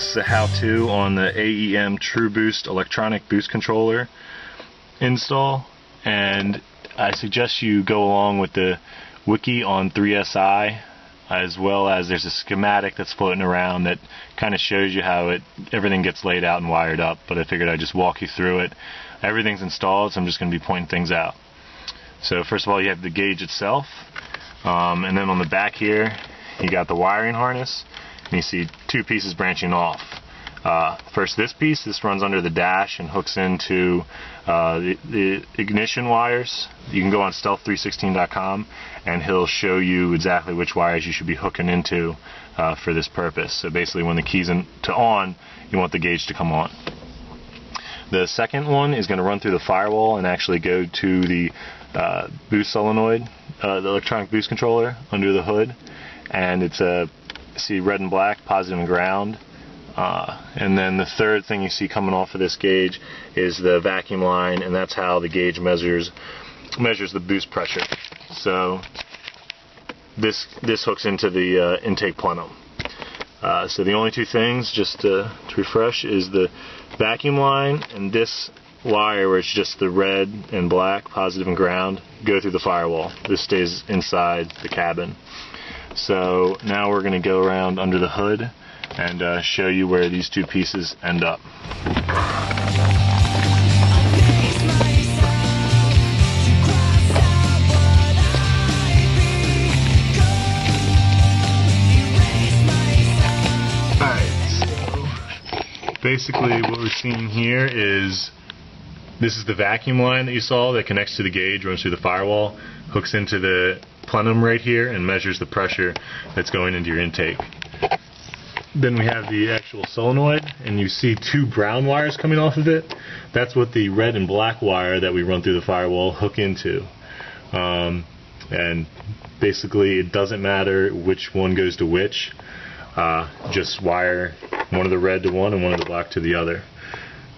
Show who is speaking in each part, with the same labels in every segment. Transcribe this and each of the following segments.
Speaker 1: This is a how-to on the AEM Tru-Boost electronic boost controller install, and I suggest you go along with the wiki on 3SI, as well as there's a schematic that's floating around that kind of shows you how everything gets laid out and wired up, but I figured I'd just walk you through it. Everything's installed, so I'm just going to be pointing things out. So first of all, you have the gauge itself, and then on the back here you got the wiring harness, and you see two pieces branching off. First, this runs under the dash and hooks into the ignition wires. You can go on stealth316.com and he'll show you exactly which wires you should be hooking into for this purpose. So basically, when the key's to on, you want the gauge to come on. The second one is going to run through the firewall and actually go to the boost solenoid, the electronic boost controller under the hood, and it's see red and black, positive and ground. And then the third thing you see coming off of this gauge is the vacuum line, and that's how the gauge measures the boost pressure. So this hooks into the intake plenum. So the only two things, just to refresh, is the vacuum line and this wire where it's just the red and black, positive and ground, go through the firewall. This stays inside the cabin. So now we're going to go around under the hood and show you where these two pieces end up. Basically what we're seeing here is this is the vacuum line that you saw that connects to the gauge, runs through the firewall, hooks into the plenum right here, and measures the pressure that's going into your intake. Then we have the actual solenoid, and you see two brown wires coming off of it. That's what the red and black wire that we run through the firewall hook into. And basically it doesn't matter which one goes to which. Just wire one of the red to one and one of the black to the other.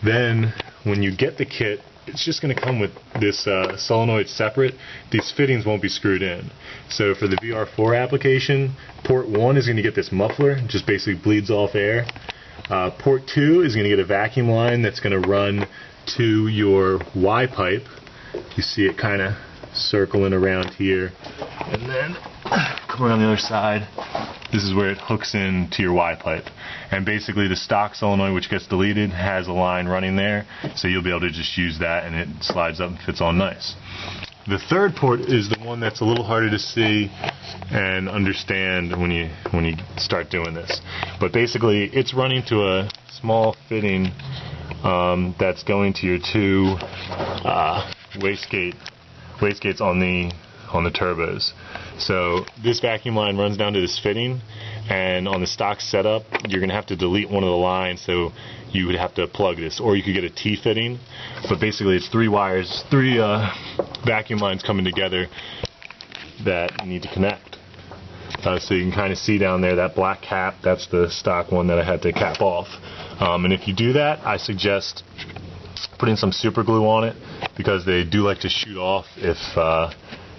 Speaker 1: Then when you get the kit, it's just going to come with this solenoid separate. These fittings won't be screwed in. So for the VR4 application, port 1 is going to get this muffler, it just basically bleeds off air. Port 2 is going to get a vacuum line that's going to run to your Y pipe. You see it kind of circling around here, and then come around the other side. This is where it hooks into your Y pipe, and basically the stock solenoid, which gets deleted, has a line running there, so you'll be able to just use that and it slides up and fits on nice. The third port is the one that's a little harder to see and understand when you start doing this, but basically it's running to a small fitting that's going to your two wastegates on the turbos. So this vacuum line runs down to this fitting, and on the stock setup you're going to have to delete one of the lines, so you would have to plug this, or you could get a T fitting, but basically it's three vacuum lines coming together that you need to connect. So you can kind of see down there that black cap, that's the stock one that I had to cap off. And if you do that, I suggest putting some super glue on it, because they do like to shoot off if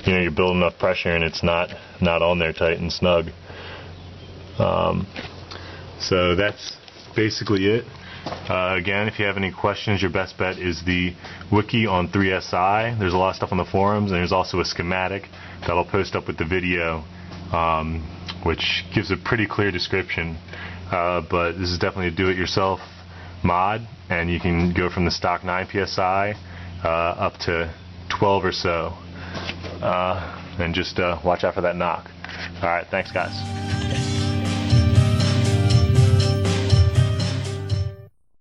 Speaker 1: you're building enough pressure and it's not on there tight and snug. So that's basically it. Again, if you have any questions, your best bet is the wiki on 3SI. There's a lot of stuff on the forums, and there's also a schematic that I'll post up with the video, which gives a pretty clear description. But this is definitely a do-it-yourself mod, and you can go from the stock 9 psi up to 12 or so, and just watch out for that knock. Alright, thanks guys.